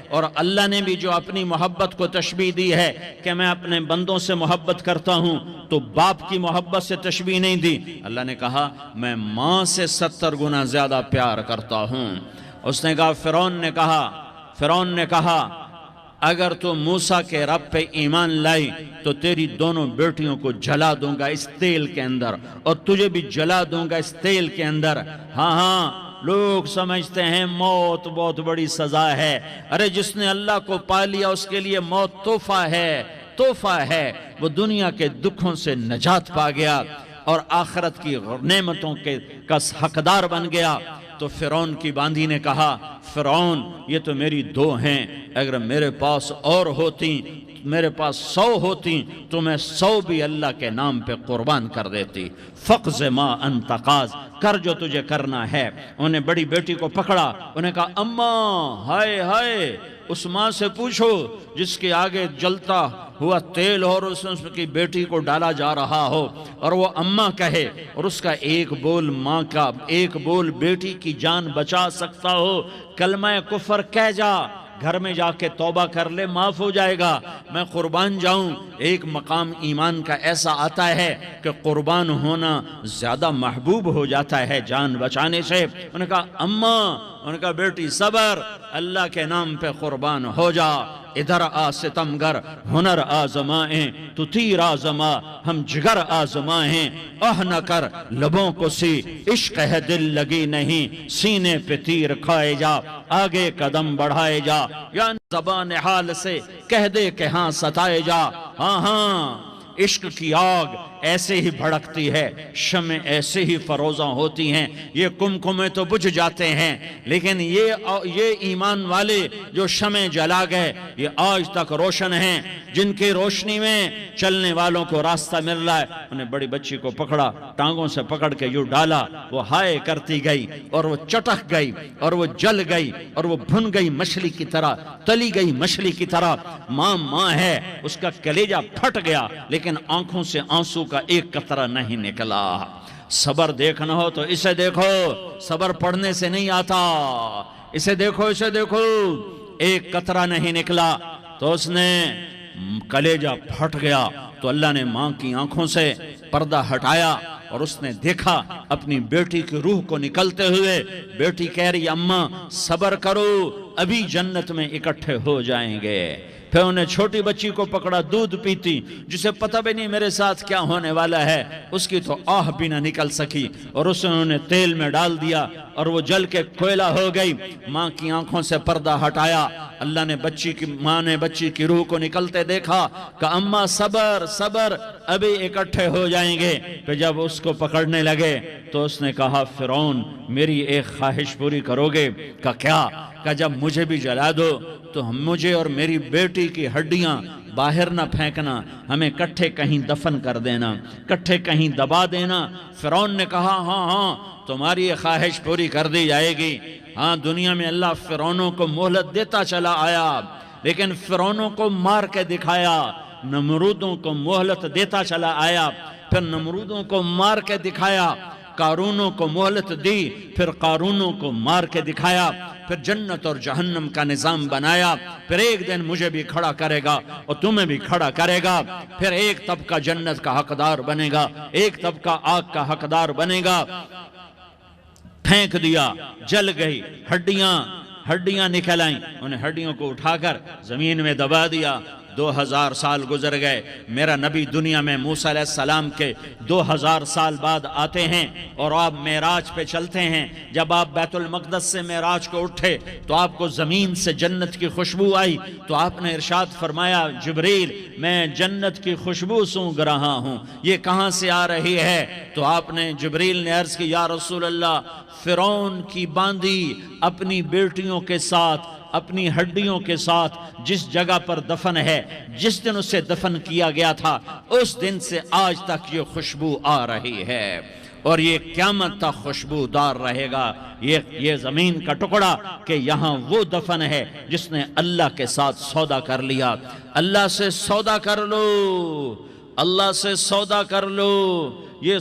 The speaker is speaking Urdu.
اور اللہ نے بھی جو اپنی محبت کو تشبیہ دی ہے کہ میں اپنے بندوں سے محبت کرتا ہوں تو باپ کی محبت سے تشبیہ نہیں دی. اللہ نے کہا میں ماں سے 70 گنا زیادہ پیار کرتا ہوں. اس نے کہا فرعون نے کہا اگر تو موسیٰ کے رب پہ ایمان لائی تو تیری دونوں بیٹیوں کو جلا دوں گا اس تیل کے اندر اور تجھے بھی جلا دوں گا اس تیل کے اندر. ہاں لوگ سمجھتے ہیں موت بہت بڑی سزا ہے. ارے جس نے اللہ کو پا لیا اس کے لیے موت تحفہ ہے. وہ دنیا کے دکھوں سے نجات پا گیا اور آخرت کی نعمتوں کا حقدار بن گیا. تو فرعون کی باندھی نے کہا فرعون یہ تو میری 2 ہیں، اگر میرے پاس اور ہوتی، میرے پاس 100 ہوتی تو میں 100 بھی اللہ کے نام پہ قربان کر دیتی. فقض ما انت قاض، کر جو تجھے کرنا ہے. انہیں بڑی بیٹی کو پکڑا، انہیں کہا اماں ہائے اس ماں سے پوچھو جس کے آگے جلتا ہوا تیل اور اس کی بیٹی کو ڈالا جا رہا ہو اور وہ اماں کہے اور اس کا ایک بول ماں کا، ایک بول بیٹی کی جان بچا سکتا ہو. کلمہ کفر کہہ جا، گھر میں جا کے توبہ کر لے، معاف ہو جائے گا. میں قربان جاؤں. ایک مقام ایمان کا ایسا آتا ہے کہ قربان ہونا زیادہ محبوب ہو جاتا ہے جان بچانے سے. انہوں نے کہا اماں، انہوں نے کہا بیٹی صبر، اللہ کے نام پہ قربان ہو جا. ادھر آ ستمگر، ہنر آزمائیں تو تیر آزما، ہم جگر آزمائیں. نہ کر لبوں کو سی، عشق ہے دل لگی نہیں، سینے پہ تیر کھائے جا، آگے قدم بڑھائے جا. یا زبان حال سے کہہ دے کہ ہاں ستائے جا. ہاں عشق کی آگ ایسے ہی بھڑکتی ہے، شمع ایسے ہی فروزاں ہوتی ہیں. یہ کمکمے تو بجھ جاتے ہیں لیکن یہ ایمان والے جو شمع جلا گئے یہ آج تک روشن ہیں، جن کی روشنی میں چلنے والوں کو راستہ مل رہا ہے. انہیں بڑی بچی کو پکڑا، ٹانگوں سے پکڑ کے یوں ڈالا، وہ ہائے کرتی گئی اور وہ چٹک گئی اور وہ جل گئی اور وہ بھن گئی مچھلی کی طرح، تلی گئی مچھلی کی طرح. ماں ہے، اس کا کلیجہ پھٹ گیا لیکن آنکھوں سے آنسو کا ایک قطرہ نہیں نکلا. صبر دیکھنا ہو تو اسے دیکھو، صبر پڑھنے سے نہیں آتا. اسے دیکھو ایک قطرہ نہیں نکلا تو اس نے کلیجہ پھٹ گیا. تو اللہ نے ماں کی آنکھوں سے پردہ ہٹایا اور اس نے دیکھا اپنی بیٹی کی روح کو نکلتے ہوئے. بیٹی کہہ رہی اماں صبر کرو، ابھی جنت میں اکٹھے ہو جائیں گے. پھر انہیں چھوٹی بچی کو پکڑا، دودھ پیتی، جسے پتہ بھی نہیں میرے ساتھ کیا ہونے والا ہے. اس کی تو آہ بھی نہ نکل سکی اور اسے انہوں نے تیل میں ڈال دیا اور وہ جل کے کوئلہ ہو گئی. ماں کی آنکھوں سے پردہ ہٹایا. اللہ نے ماں نے بچی کی روح کو نکلتے دیکھا کہ اماں صبر ابھی اکٹھے ہو جائیں گے. پھر جب اس کو پکڑنے لگے تو اس نے کہا فرعون میری ایک خواہش پوری کرو گے؟ کیا؟ کہ جب مجھے بھی جلا دو تو مجھے اور میری بیٹی کی ہڈیاں باہر نہ پھینکنا، ہمیں کٹھے کہیں دفن کر دینا، کٹھے کہیں دبا دینا. فرعون نے کہا ہاں تمہاری یہ خواہش پوری کر دی جائے گی. ہاں دنیا میں اللہ فرعونوں کو مہلت دیتا چلا آیا لیکن فرعونوں کو مار کے دکھایا. نمرودوں کو مہلت دیتا چلا آیا، پھر نمرودوں کو مار کے دکھایا. قارونوں کو مہلت دی، پھر قارونوں کو مار کے دکھایا. پھر جنت اور جہنم کا نظام بنایا. پھر ایک دن مجھے بھی کھڑا کرے گا اور تمہیں بھی کھڑا کرے گا. پھر ایک طبقہ جنت کا حقدار بنے گا، ایک طبقہ آگ کا حقدار بنے گا. پھینک دیا، جل گئی، ہڈیاں نکل آئیں. انہیں ہڈیوں کو اٹھا کر زمین میں دبا دیا. 2000 سال گزر گئے. میرا نبی دنیا میں موسیٰ علیہ السلام کے 2000 سال بعد آتے ہیں اور آپ معراج پہ چلتے ہیں. جب آپ بیت المقدس سے معراج کو اٹھے تو آپ کو زمین سے جنت کی خوشبو آئی. تو آپ نے ارشاد فرمایا جبریل میں جنت کی خوشبو سونگھ رہا ہوں، یہ کہاں سے آ رہی ہے؟ تو آپ نے جبریل نے عرض کی یا رسول اللہ فرعون کی باندھی اپنی بیٹیوں کے ساتھ، اپنی ہڈیوں کے ساتھ جس جگہ پر دفن ہے، جس دن اسے دفن کیا گیا تھا اس دن سے آج تک یہ خوشبو آ رہی ہے اور یہ قیامت تک خوشبودار رہے گا. یہ زمین کا ٹکڑا کہ یہاں وہ دفن ہے جس نے اللہ کے ساتھ سودا کر لیا. اللہ سے سودا کر لو، اللہ سے سودا کر لو. یہ